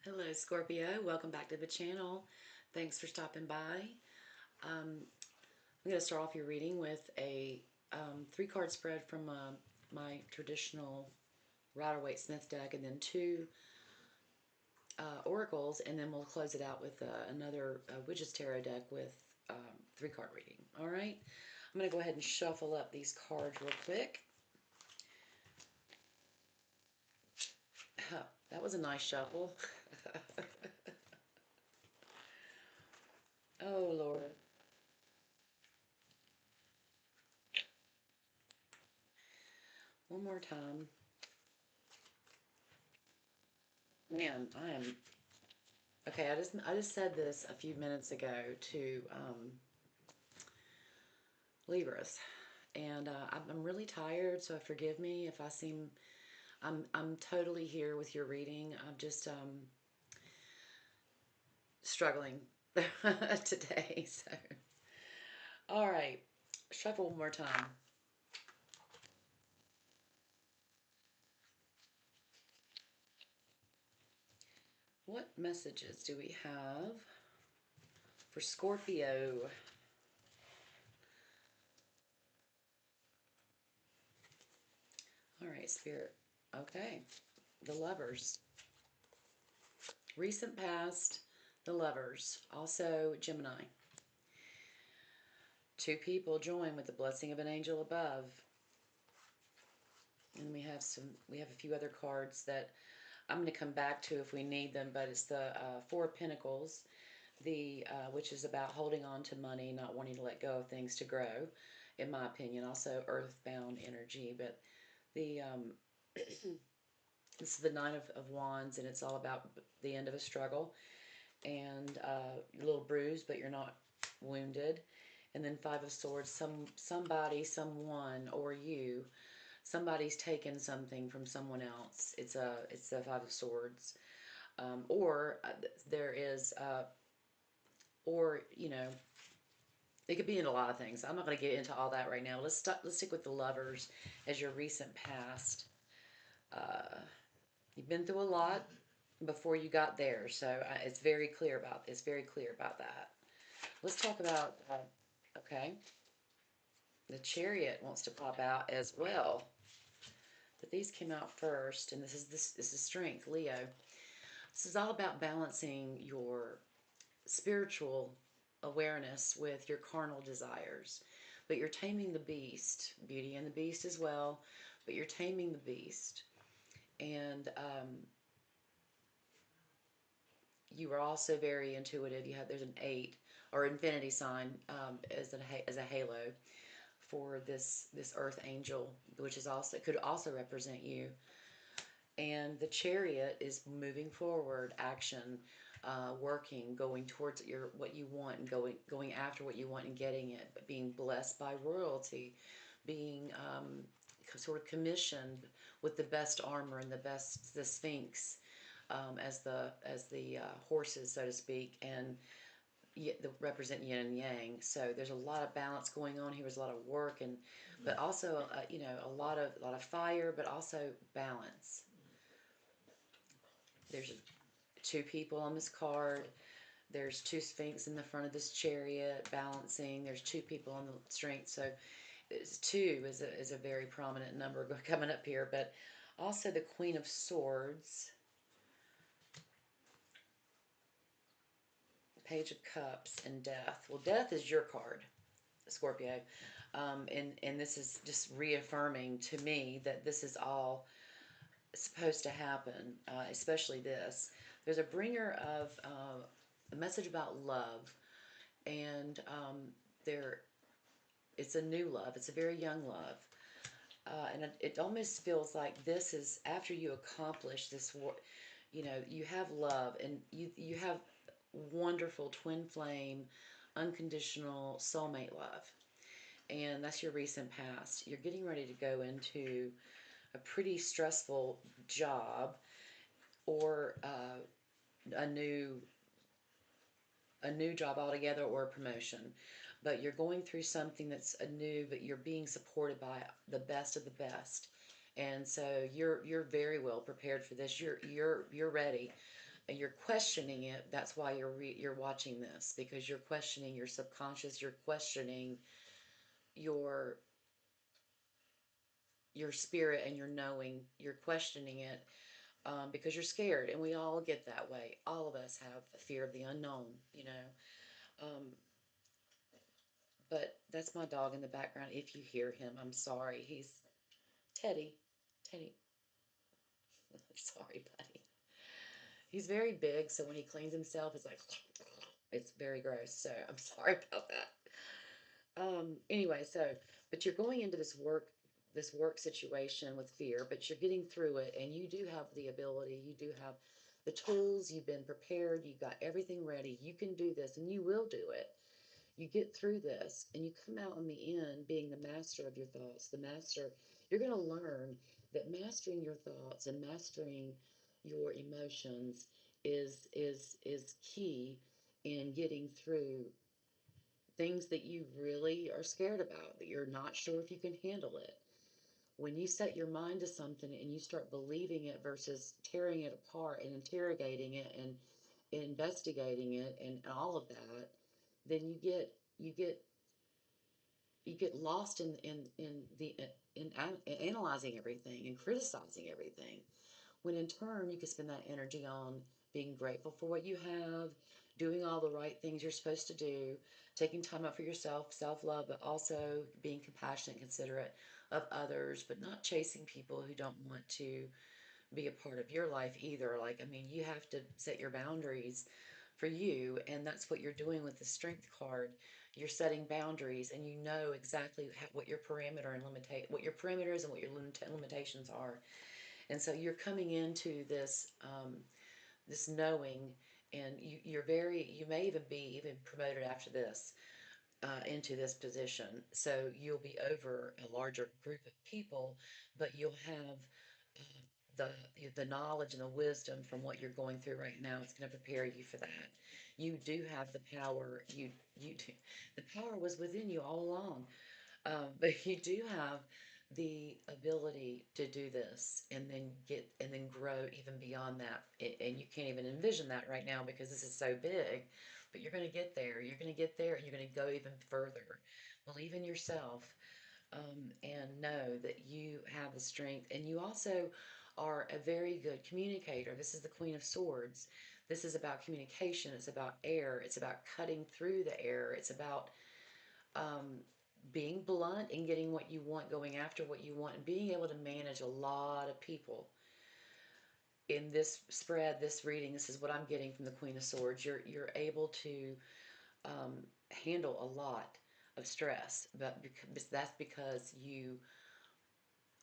Hello, Scorpio. Welcome back to the channel. Thanks for stopping by. I'm going to start off your reading with a three-card spread from my traditional Rider-Waite-Smith deck, and then two oracles, and then we'll close it out with another Witch's Tarot deck with three-card reading. All right? I'm going to go ahead and shuffle up these cards real quick. That was a nice shuffle. Oh, Lord. One more time. Man, I am okay. I just said this a few minutes ago to Libras, and I'm really tired. So forgive me if I seem I'm totally here with your reading. I'm just struggling today. So all right, shuffle one more time. What messages do we have for Scorpio? All right, Spirit. Okay, the Lovers. Recent past, the Lovers. Also, Gemini. Two people join with the blessing of an angel above. And we have a few other cards that I'm going to come back to if we need them, but it's the Four of Pentacles, which is about holding on to money, not wanting to let go of things to grow, in my opinion. Also, earthbound energy, but the this is the Nine of Wands, and it's all about the end of a struggle, and a little bruised, but you're not wounded. And then Five of Swords, somebody, someone, or you, somebody's taken something from someone else. It's the Five of Swords, or there is, or you know, it could be in a lot of things. I'm not going to get into all that right now. Let's stick with the Lovers as your recent past. You've been through a lot before you got there, so it's very clear about that. Let's talk about okay. The Chariot wants to pop out as well. But these came out first, and this is Strength, Leo. This is all about balancing your spiritual awareness with your carnal desires. But you're taming the beast, Beauty and the Beast as well, but you're taming the beast. And you are also very intuitive. There's an 8 or infinity sign as a halo for this Earth Angel, which is also could also represent you. And the Chariot is moving forward, action, working, going towards what you want, and going after what you want and getting it, but being blessed by royalty, being sort of commissioned with the best armor and the Sphinx as the horses, so to speak, and represent yin and yang. So there's a lot of balance going on here. There's a lot of work, and but also a lot of fire, but also balance. There's two people on this card. There's two Sphinx in the front of this Chariot balancing. There's two people on the Strength. So two is a very prominent number coming up here. But also the Queen of Swords, Page of Cups, and Death. Well, Death is your card, Scorpio. And this is just reaffirming to me that this is all supposed to happen, especially this. There's a bringer of a message about love, and it's a new love. It's a very young love, and it almost feels like this is after you accomplish this. You have love, and you have wonderful twin flame, unconditional soulmate love, and that's your recent past. You're getting ready to go into a pretty stressful job, or a new job altogether, or a promotion, but you're going through something that's a new, but you're being supported by the best of the best, and so you're very well prepared for this. You're ready. and you're questioning it. That's why you're watching this, because you're questioning your subconscious. You're questioning your your spirit and your knowing. You're questioning it, because you're scared, and we all get that way. All of us have a fear of the unknown, you know. But that's my dog in the background. If you hear him, I'm sorry. He's Teddy. Teddy. Sorry, buddy. He's very big, so when he cleans himself, it's like it's very gross. So I'm sorry about that. Anyway, so but you're going into this work situation with fear, but you're getting through it, and you do have the ability, you do have the tools, you've been prepared, you've got everything ready, you can do this, and you will do it. You get through this, and you come out in the end being the master of your thoughts, the master. You're going to learn that mastering your thoughts and mastering your emotions is key in getting through things that you really are scared about, that you're not sure if you can handle it. When you set your mind to something and you start believing it versus tearing it apart and interrogating it and investigating it and all of that, then you get lost in analyzing everything and criticizing everything, when in turn you can spend that energy on being grateful for what you have, doing all the right things you're supposed to do, taking time out for yourself, self-love, but also being compassionate, considerate of others, but not chasing people who don't want to be a part of your life either. Like, I mean, you have to set your boundaries for you, and that's what you're doing with the strength card. You're setting boundaries, and you know exactly what your parameter and what your perimeters and what your limitations are. And so you're coming into this knowing, and you may even be even promoted after this, into this position. So you'll be over a larger group of people, but you'll have the the knowledge and the wisdom from what you're going through right now. It's going to prepare you for that. You do have the power. You do, the power was within you all along. But you do have the ability to do this and then grow even beyond that. And you can't even envision that right now because this is so big. But you're going to get there. You're going to get there, and you're going to go even further. Believe in yourself, and know that you have the strength. And you also are a very good communicator. This is the Queen of Swords. This is about communication. It's about air. It's about cutting through the air. It's about um, being blunt and getting what you want, going after what you want, and being able to manage a lot of people. In this spread, this reading, this is what I'm getting from the Queen of Swords. You're able to handle a lot of stress, but because that's because you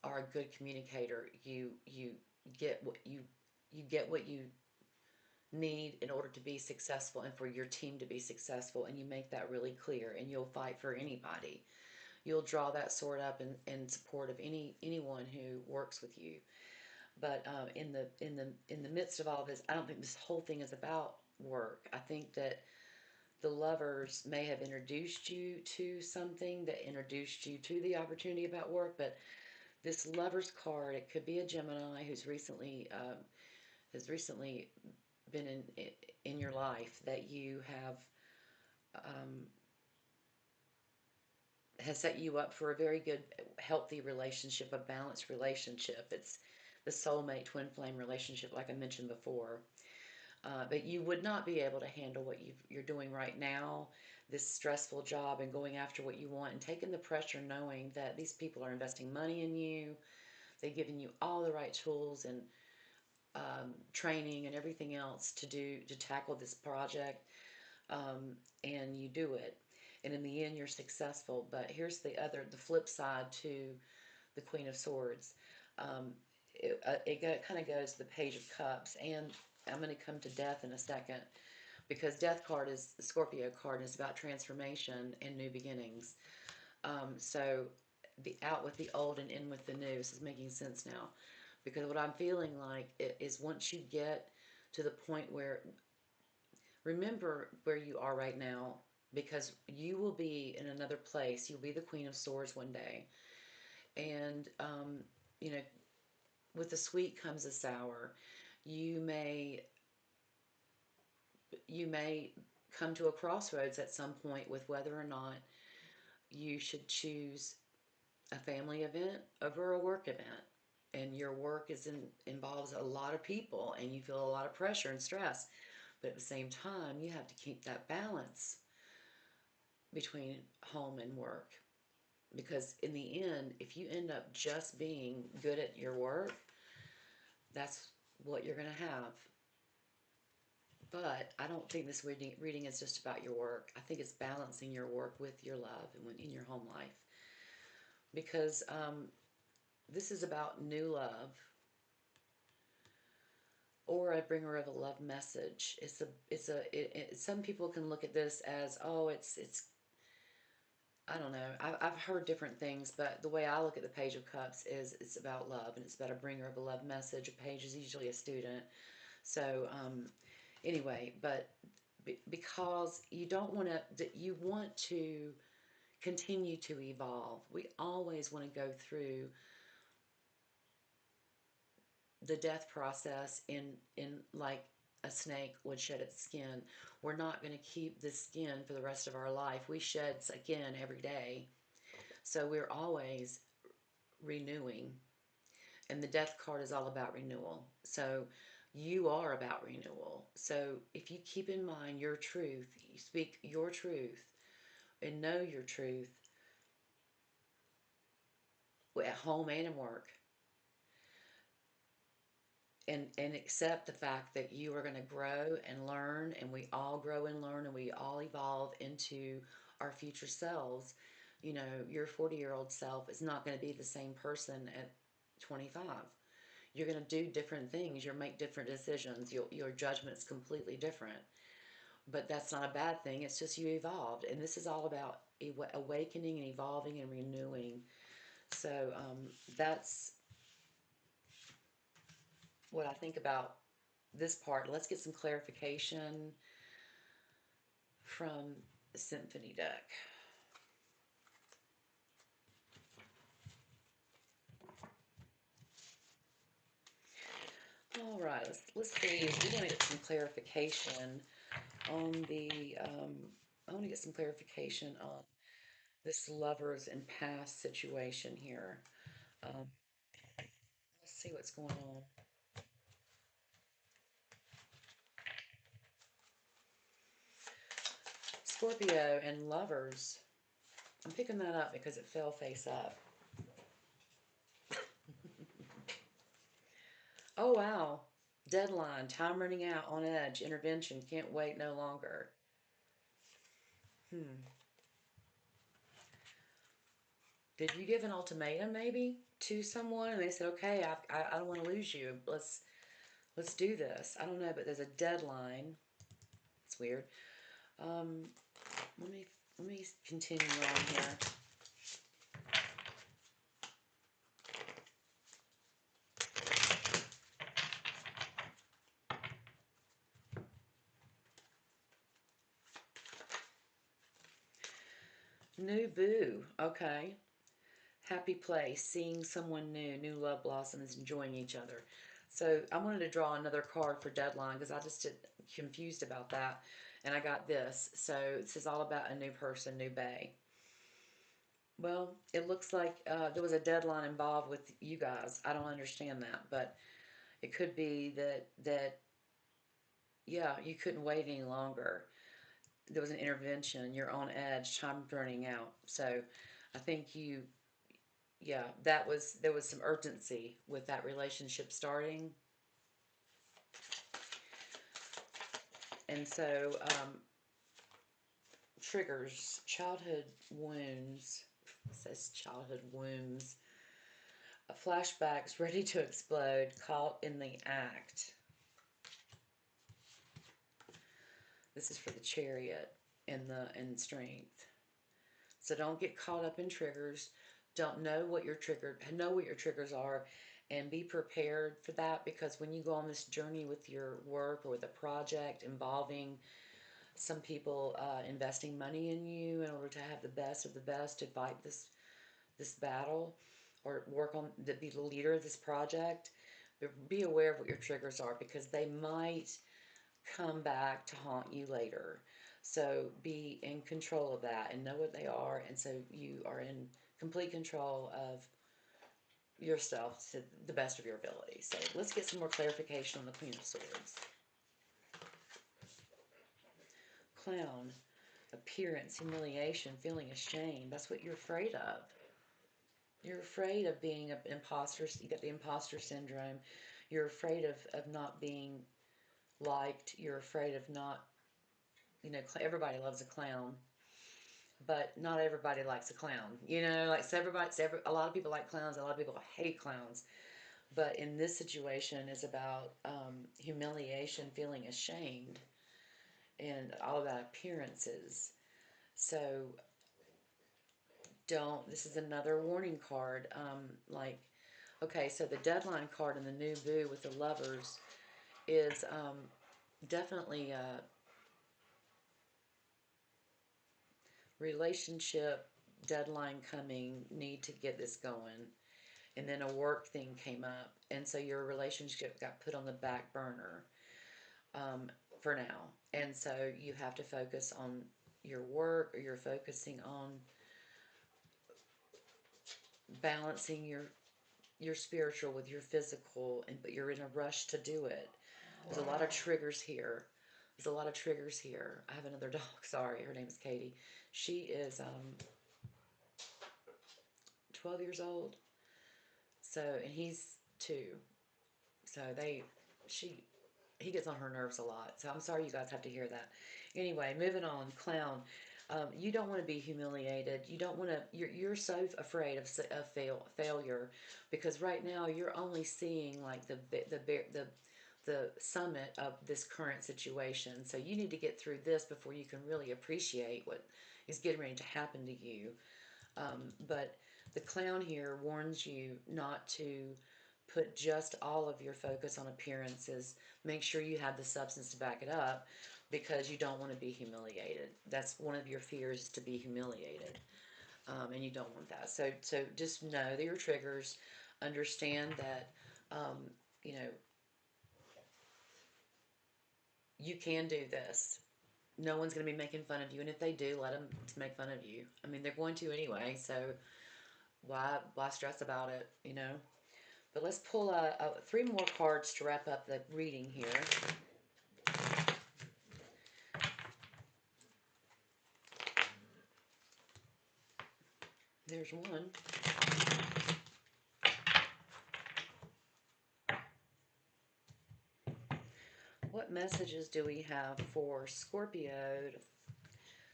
are a good communicator. You get what you get what you need in order to be successful and for your team to be successful, and you make that really clear, and you'll fight for anybody. You'll draw that sword up in support of anyone who works with you. But in the midst of all this, I don't think this whole thing is about work. I think that the lovers may have introduced you to something that introduced you to the opportunity about work. But this lovers card, it could be a Gemini who's recently has recently been in your life that you have um, has set you up for a very good, healthy relationship, a balanced relationship. It's the soulmate twin flame relationship, like I mentioned before. But you would not be able to handle what you're doing right now, this stressful job, and going after what you want and taking the pressure, knowing that these people are investing money in you. They've given you all the right tools and training and everything else to tackle this project, and you do it, and in the end you're successful. But here's the flip side to the Queen of Swords. It kind of goes to the Page of Cups, and I'm going to come to death in a second, because death card is the Scorpio card, and it's about transformation and new beginnings. So the out with the old and in with the new. This is making sense now, because what I'm feeling like is once you get to the point where, remember where you are right now, because you will be in another place. You'll be the Queen of Swords one day, and you know, with the sweet comes the sour. You may you may come to a crossroads at some point with whether or not you should choose a family event over a work event. And your work involves a lot of people and you feel a lot of pressure and stress. But at the same time, you have to keep that balance between home and work. Because in the end, if you end up just being good at your work, that's what you're going to have. But I don't think this reading is just about your work. I think it's balancing your work with your love and in your home life. Because this is about new love or a bringer of a love message. Some people can look at this as, oh, it's I don't know. I've heard different things, but the way I look at the Page of Cups is it's about love and it's about a bringer of a love message. A page is usually a student. So, anyway, but because you don't want to, you want to continue to evolve. We always want to go through the death process in like a snake would shed its skin. We're not going to keep the skin for the rest of our life. We shed skin every day. So we're always renewing. And the death card is all about renewal. So you are about renewal. So if you keep in mind your truth, you speak your truth and know your truth at home and at work, and accept the fact that you are going to grow and learn, and we all grow and learn, and we all evolve into our future selves. You know, your 40-year-old self is not going to be the same person at 25. You're going to do different things. You'll make different decisions. Your judgment's completely different. But that's not a bad thing. It's just you evolved. And this is all about awakening and evolving and renewing. So that's what I think about this part. Let's get some clarification from the symphony deck. All right, let's see. We're going to get some clarification on the. I want to get some clarification on this lovers and past situation here. Um, let's see what's going on. Scorpio and lovers. I'm picking that up because it fell face up. Oh, wow. Deadline, time running out, on edge, intervention, can't wait no longer. Hmm. Did you give an ultimatum maybe to someone and they said, okay, I don't want to lose you. Let's do this. I don't know, but there's a deadline. It's weird. Um, let me continue on here. New boo. Okay. Happy place, seeing someone new, new love blossoms, enjoying each other. So I wanted to draw another card for deadline because I just did confused about that, and I got this. So this is all about a new person, new bae. Well, it looks like there was a deadline involved with you guys. I don't understand that, but it could be that yeah, you couldn't wait any longer. There was an intervention. You're on edge. Time running out. So I think yeah, there was some urgency with that relationship starting. And so triggers, childhood wounds. It says childhood wounds. Flashbacks ready to explode, caught in the act. This is for the chariot and strength. So don't get caught up in triggers. Don't know what your triggers are, and be prepared for that, because when you go on this journey with your work or with a project involving some people investing money in you in order to have the best of the best to fight this battle or work on to be the leader of this project, be aware of what your triggers are, because they might come back to haunt you later. So be in control of that and know what they are. And so you are in complete control of yourself to the best of your ability. So let's get some more clarification on the Queen of Swords. Clown, appearance, humiliation, feeling ashamed. That's what you're afraid of. You're afraid of being an imposter. You got the imposter syndrome. You're afraid of not being liked. You're afraid of not, everybody loves a clown, but not everybody likes a clown. Like so a lot of people like clowns, a lot of people hate clowns. But in this situation, it's about humiliation, feeling ashamed, and all about appearances. So don't. This is another warning card. Okay, so the deadline card in the new boo with the lovers is definitely a relationship deadline coming, need to get this going. And then a work thing came up, and so your relationship got put on the back burner um, for now. And so you have to focus on your work, or you're focusing on balancing your spiritual with your physical, but you're in a rush to do it. There's a lot of triggers here. There's a lot of triggers here. I have another dog. Sorry, her name is Katie. She is 12 years old. So, and he's 2. So she, he gets on her nerves a lot. So I'm sorry you guys have to hear that. Anyway, moving on. Clown. You don't want to be humiliated. You don't want to. You're so afraid of failure, because right now you're only seeing like the summit of this current situation. So you need to get through this before you can really appreciate what is getting ready to happen to you. But the clown here warns you not to put just all of your focus on appearances. Make sure you have the substance to back it up, because you don't want to be humiliated. That's one of your fears, to be humiliated, and you don't want that. So just know that your triggers. Understand that um, you know you can do this. No one's going to be making fun of you, and if they do, let them make fun of you. I mean, they're going to anyway. So why stress about it? But let's pull 3 more cards to wrap up the reading here. There's one. What messages do we have for Scorpio to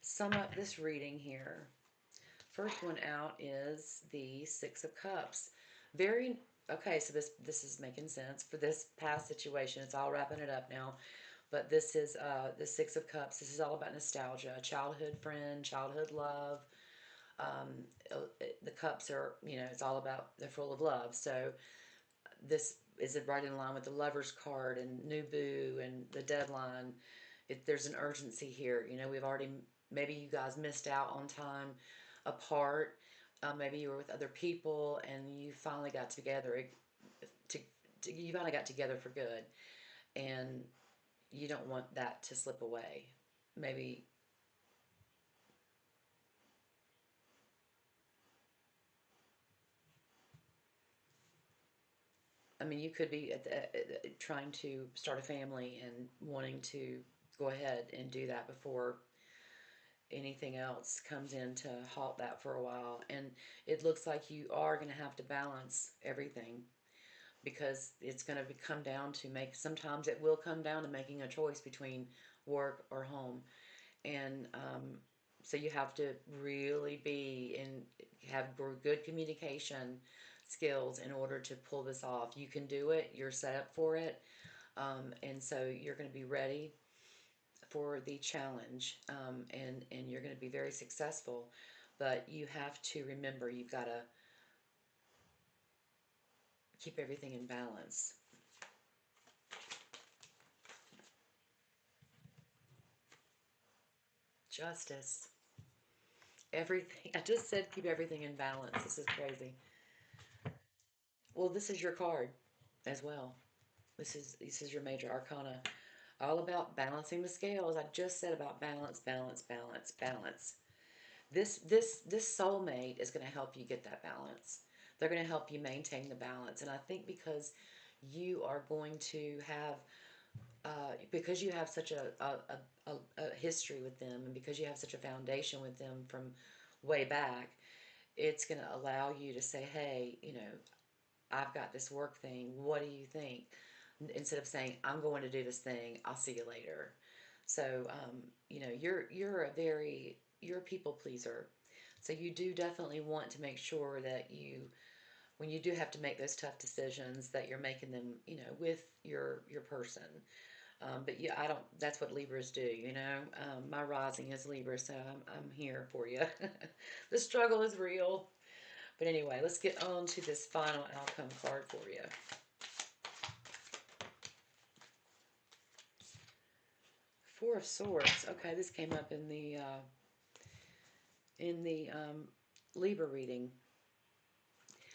sum up this reading here? First one out is the Six of Cups. Very okay. So this is making sense for this past situation. It's all wrapping it up now. But this is the Six of Cups. This is all about nostalgia, childhood friend, childhood love. Um, the cups are, it's all about, they're full of love. So this is right in line with the Lovers card and New Boo and the deadline. There's an urgency here. We've already, maybe you guys missed out on time apart. Maybe you were with other people and you finally got together. To, you finally got together for good, and you don't want that to slip away. Maybe, I mean, you could be trying to start a family and wanting to go ahead and do that before anything else comes in to halt that for a while. And it looks like you are going to have to balance everything, because it's going to come down to sometimes it will come down to making a choice between work or home. And so you have to really be and have good communication skills in order to pull this off. You can do it. You're set up for it. And so you're going to be ready for the challenge, and you're going to be very successful. But you have to remember, you've got to keep everything in balance. Justice. Everything. I just said keep everything in balance. This is crazy. Well, this is your card as well. This is your major arcana. All about balancing the scales. I just said about balance, balance, balance, balance. This soulmate is going to help you get that balance. They're going to help you maintain the balance. And I think you are going to have because you have such a history with them, and because you have such a foundation with them from way back, it's going to allow you to say, hey, I've got this work thing. What do you think? Instead of saying, I'm going to do this thing, I'll see you later. So, you're a people pleaser. So you do definitely want to make sure that when you do have to make those tough decisions, that you're making them, with your person. But yeah, I don't. That's what Libras do. My rising is Libra, so I'm here for you. The struggle is real. But anyway, let's get on to this final outcome card for you. Four of Swords. Okay, this came up in the Libra reading.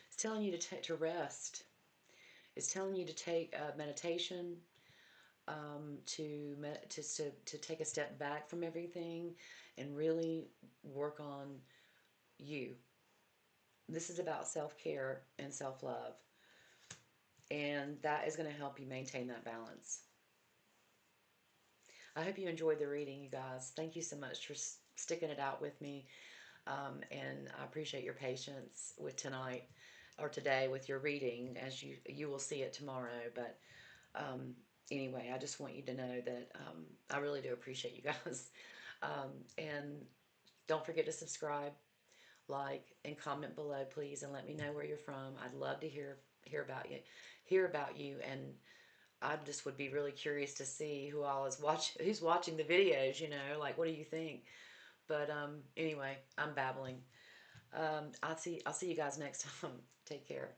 It's telling you to rest. It's telling you to take meditation, to take a step back from everything, and really work on you. This is about self care and self love, and that is going to help you maintain that balance. I hope you enjoyed the reading, you guys. Thank you so much for sticking it out with me. And I appreciate your patience with tonight or today with your reading, as you will see it tomorrow. But um, anyway, I just want you to know that I really do appreciate you guys. And don't forget to subscribe, like, and comment below, please, and let me know where you're from. I'd love to hear about you, and I just would be really curious to see who's watching the videos. Like, what do you think? But anyway, I'm babbling. I'll see you guys next time. Take care.